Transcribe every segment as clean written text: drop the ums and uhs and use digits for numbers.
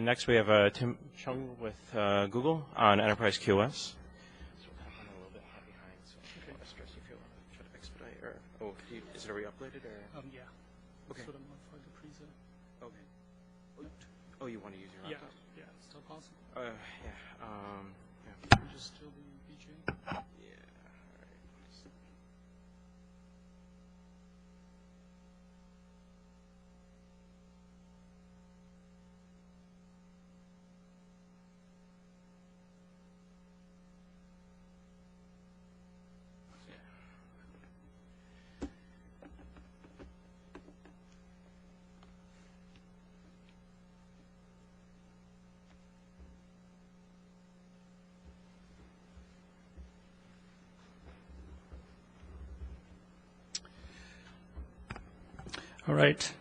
Next, we have Tim Chung with Google on Enterprise QoS. So we're kind of running a little bit hot behind, so I don't want to stress you if you try to expedite. Or, is it already uploaded? Or? Yeah. Okay. Sort of modify the preset. Okay. Oh, you want to use your laptop? Yeah, it's still possible. Yeah. Just still the BJ. Yeah. All right.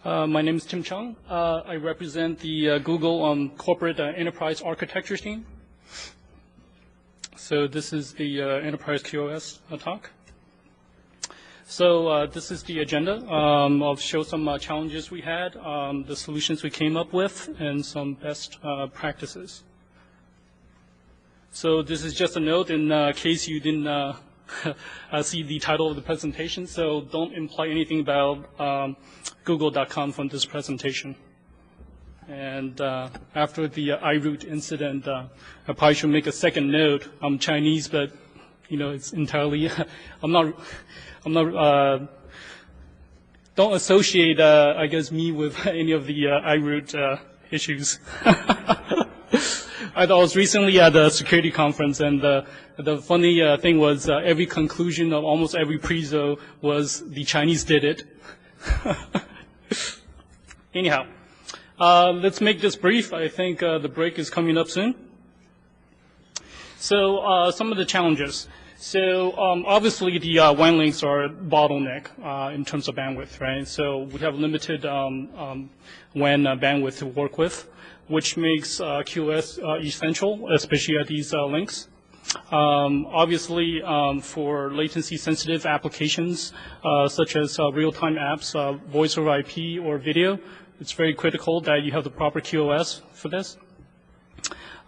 All right. My name is Tim Chung. I represent the Google corporate enterprise architecture team. So this is the enterprise QoS talk. So this is the agenda. I'll show some challenges we had, the solutions we came up with, and some best practices. So this is just a note in case you didn't see the title of the presentation, so don't imply anything about google.com from this presentation. And after the iRoot incident, I probably should make a second note. I'm Chinese, but it's entirely. I'm not. Don't associate, I guess, me with any of the iRoot issues. I was recently at a security conference, and the funny thing was every conclusion of almost every prezo was the Chinese did it. Anyhow, let's make this brief. I think the break is coming up soon. So some of the challenges. So obviously the WAN links are a bottleneck in terms of bandwidth, right? So we have limited WAN bandwidth to work with, which makes QoS essential, especially at these links. Obviously, for latency-sensitive applications, such as real-time apps, voice over IP, or video, it's very critical that you have the proper QoS for this.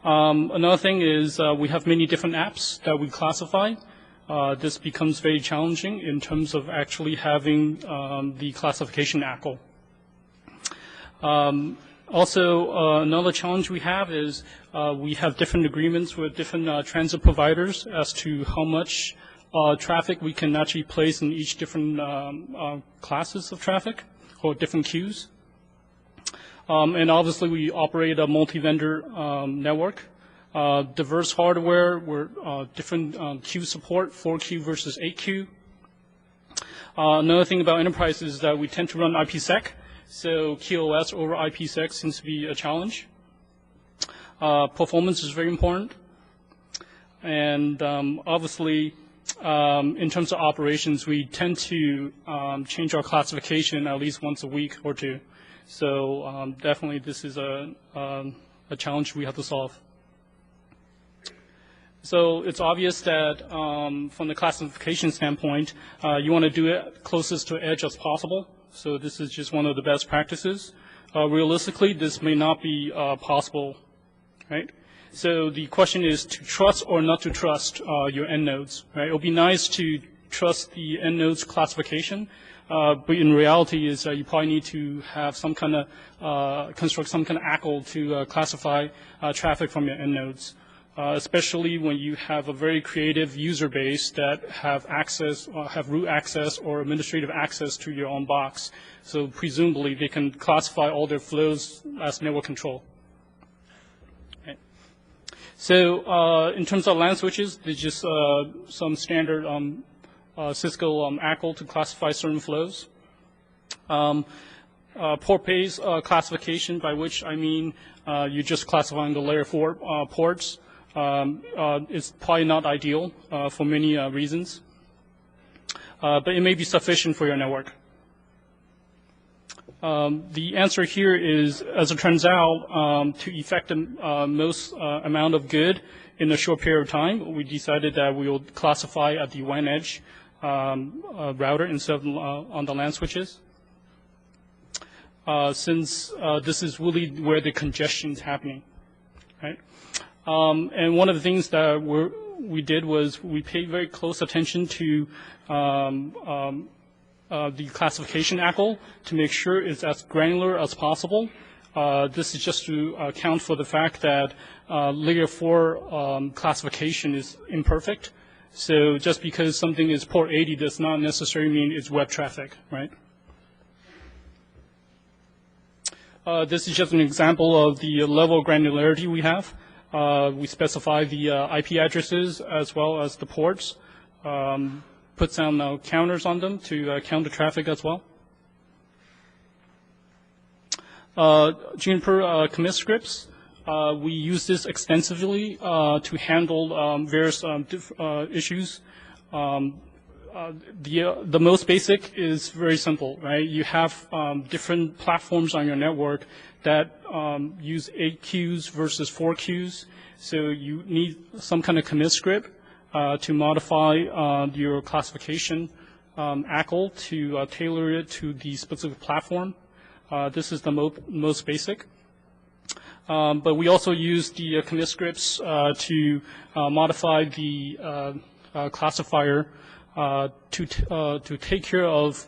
Another thing is we have many different apps that we classify. This becomes very challenging in terms of actually having the classification ACL. Also, another challenge we have is we have different agreements with different transit providers as to how much traffic we can actually place in each different classes of traffic or different queues. And obviously, we operate a multi-vendor network, diverse hardware, we're different queue support, 4Q versus 8Q. Another thing about enterprise is that we tend to run IPsec. So QoS over IPsec seems to be a challenge. Performance is very important. And obviously, in terms of operations, we tend to change our classification at least once a week or two. So definitely this is a challenge we have to solve. So it's obvious that from the classification standpoint, you want to do it closest to edge as possible. So this is just one of the best practices. Realistically, this may not be possible, right? So the question is to trust or not to trust your end nodes, right? It would be nice to trust the end nodes classification, but in reality is you probably need to have some kind of, construct some kind of ACL to classify traffic from your end nodes. Especially when you have a very creative user base that have access, have root access or administrative access to your own box. So presumably they can classify all their flows as network control. Okay. So in terms of LAN switches, there's just some standard Cisco ACL to classify certain flows. Port-based classification, by which I mean you're just classifying the layer 4 ports. It's probably not ideal for many reasons, but it may be sufficient for your network. The answer here is, as it turns out, to effect the most amount of good in a short period of time, we decided that we will classify at the WAN edge router instead of on the LAN switches. since this is really where the congestion is happening, right? And one of the things that we did was we paid very close attention to the classification ACL to make sure it's as granular as possible. This is just to account for the fact that layer 4 classification is imperfect. So just because something is port 80 does not necessarily mean it's web traffic, right? This is just an example of the level of granularity we have. We specify the IP addresses as well as the ports. Put some counters on them to count the traffic as well. Juniper commit scripts. We use this extensively to handle various issues. The most basic is very simple, right? You have different platforms on your network that use 8 queues versus 4 queues. So you need some kind of commit script to modify your classification ACL to tailor it to the specific platform. This is the most basic. But we also use the commit scripts to modify the classifier to take care of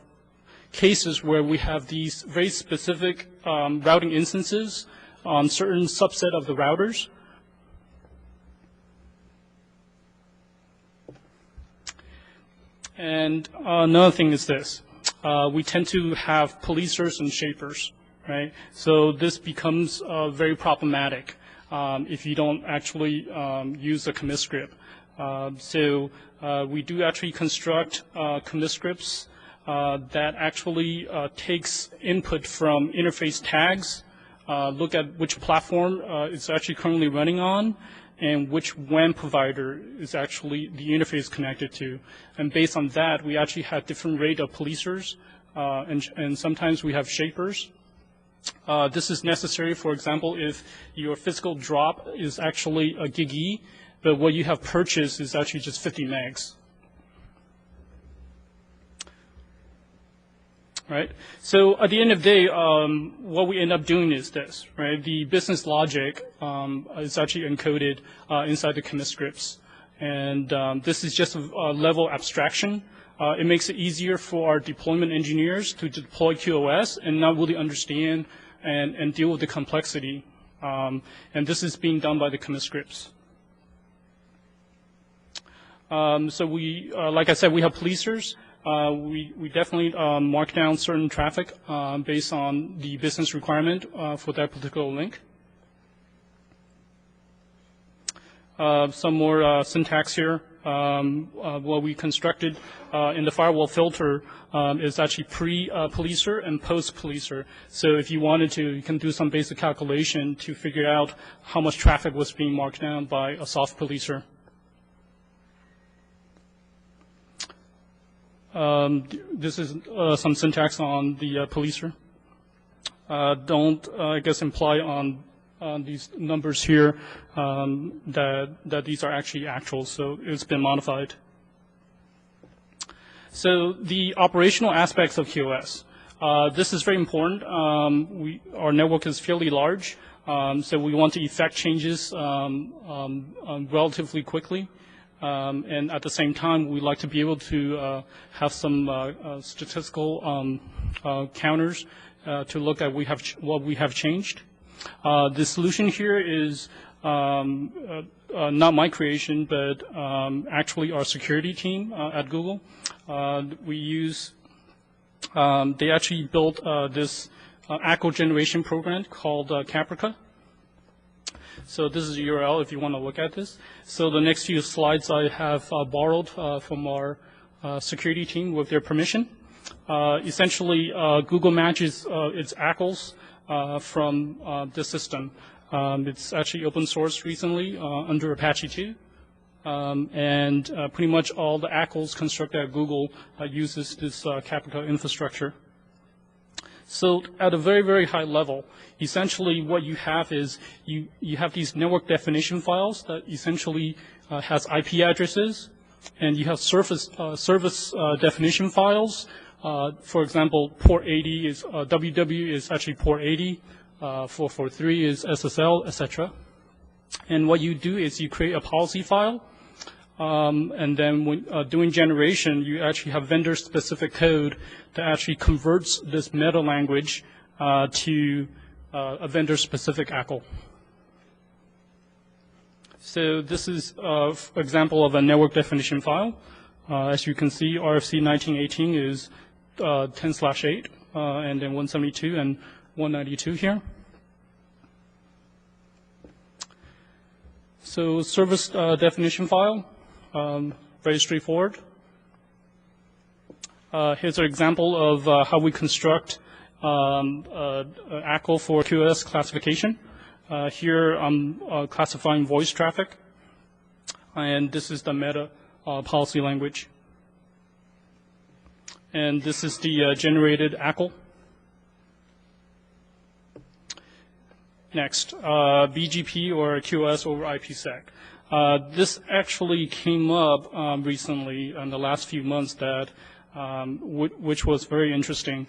cases where we have these very specific routing instances on certain subset of the routers. And another thing is this. We tend to have policers and shapers, right? So this becomes very problematic if you don't actually use a commit script. So we do actually construct commit scripts that actually takes input from interface tags, look at which platform it's actually currently running on, and which WAN provider is actually the interface connected to. And based on that, we actually have different rate of policers, and sometimes we have shapers. This is necessary, for example, if your physical drop is actually a gig-e, but what you have purchased is actually just 50 megs. Right? So at the end of the day, what we end up doing is this, right? The business logic is actually encoded inside the commit scripts. And this is just a level abstraction. It makes it easier for our deployment engineers to deploy QoS and not really understand and deal with the complexity. And this is being done by the commit scripts. So we, like I said, we have policers. We definitely mark down certain traffic based on the business requirement for that particular link. Some more syntax here. What we constructed in the firewall filter is actually pre-policer and post-policer. So if you wanted to, you can do some basic calculation to figure out how much traffic was being marked down by a soft policer. This is some syntax on the policer. Don't, I guess, imply on these numbers here that these are actually actual, so it's been modified. So the operational aspects of QoS. This is very important. Our network is fairly large, so we want to effect changes relatively quickly. And at the same time, we like to be able to have some statistical counters to look at what we have changed. The solution here is not my creation, but actually our security team at Google. We use, they actually built this ACL generation program called Capirca. So this is a URL if you want to look at this. So the next few slides I have borrowed from our security team with their permission. Essentially, Google matches its ACLs from the system. It's actually open source recently under Apache 2. And pretty much all the ACLs constructed at Google uses this Capirca infrastructure. So at a very, very high level, essentially what you have is you have these network definition files that essentially has IP addresses, And you have service definition files. For example, port 80 is WW is actually port 80. 443 is SSL, etc. And what you do is you create a policy file. And then when doing generation, you actually have vendor-specific code that actually converts this meta language to a vendor-specific ACL. So this is an example of a network definition file. As you can see, RFC 1918 is 10/8, and then 172 and 192 here. So service definition file, very straightforward. Here's an example of how we construct ACL for QoS classification. Here I'm classifying voice traffic, and this is the meta policy language. And this is the generated ACL. Next, BGP or QoS over IPsec. This actually came up recently in the last few months that which was very interesting.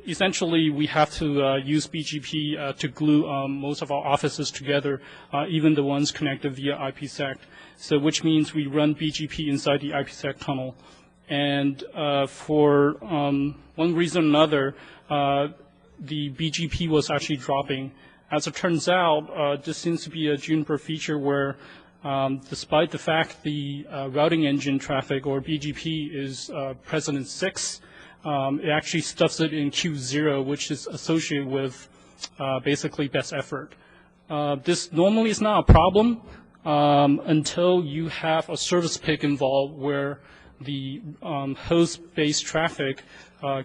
Essentially, we have to use BGP to glue most of our offices together, even the ones connected via IPsec. So, which means we run BGP inside the IPsec tunnel. And for one reason or another, the BGP was actually dropping. As it turns out, this seems to be a Juniper feature where, despite the fact the routing engine traffic or BGP is present in 6, it actually stuffs it in Q0, which is associated with basically best effort. This normally is not a problem until you have a service pick involved where the host-based traffic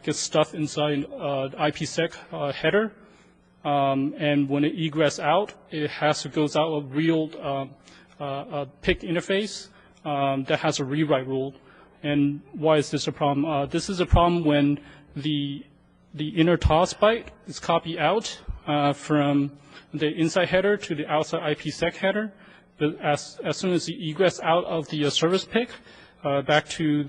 gets stuffed inside IPsec header, and when it egress out, it goes out a real pick interface that has a rewrite rule. And why is this a problem? This is a problem when the inner TOS byte is copied out from the inside header to the outside IPsec header. But as soon as you egress out of the service pick back to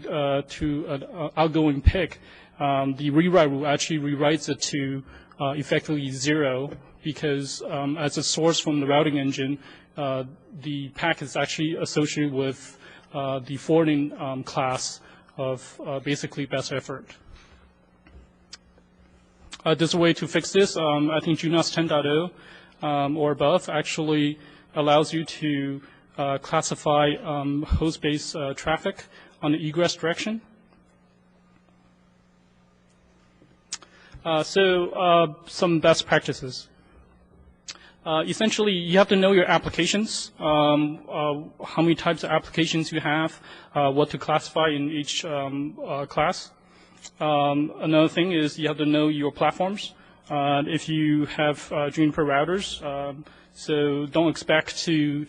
an outgoing pick, the rewrite rule actually rewrites it to effectively 0 because as a source from the routing engine, the packet is actually associated with the forwarding class of basically best effort. There's a way to fix this. I think GNOS 10.0 or above actually allows you to classify host-based traffic on the egress direction. So some best practices. Essentially, you have to know your applications, how many types of applications you have, what to classify in each class. Another thing is you have to know your platforms. If you have Juniper routers, so don't expect to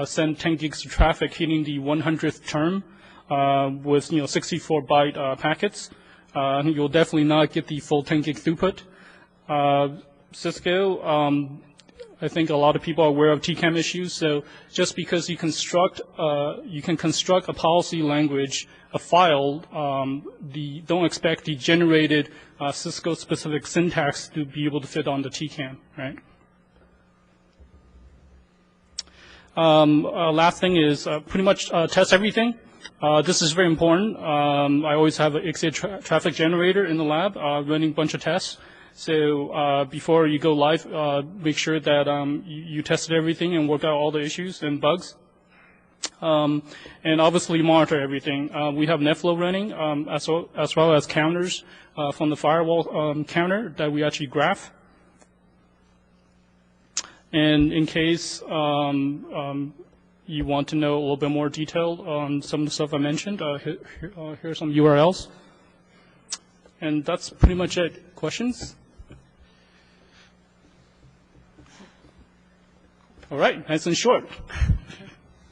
send 10 gigs of traffic hitting the 100th term with 64-byte packets. You'll definitely not get the full 10 gig throughput. Cisco, I think a lot of people are aware of TCAM issues. So just because you can construct a policy language, a file, don't expect the generated Cisco-specific syntax to be able to fit on the TCAM, right? Last thing is pretty much test everything. This is very important. I always have an XA traffic generator in the lab running a bunch of tests. So before you go live, make sure that you tested everything and worked out all the issues and bugs. And obviously monitor everything. We have NetFlow running as well as counters from the firewall counter that we actually graph. And in case you want to know a little bit more detail on some of the stuff I mentioned, here are some URLs. And that's pretty much it. Questions? All right, nice and short.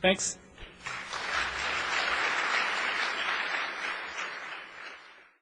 Thanks.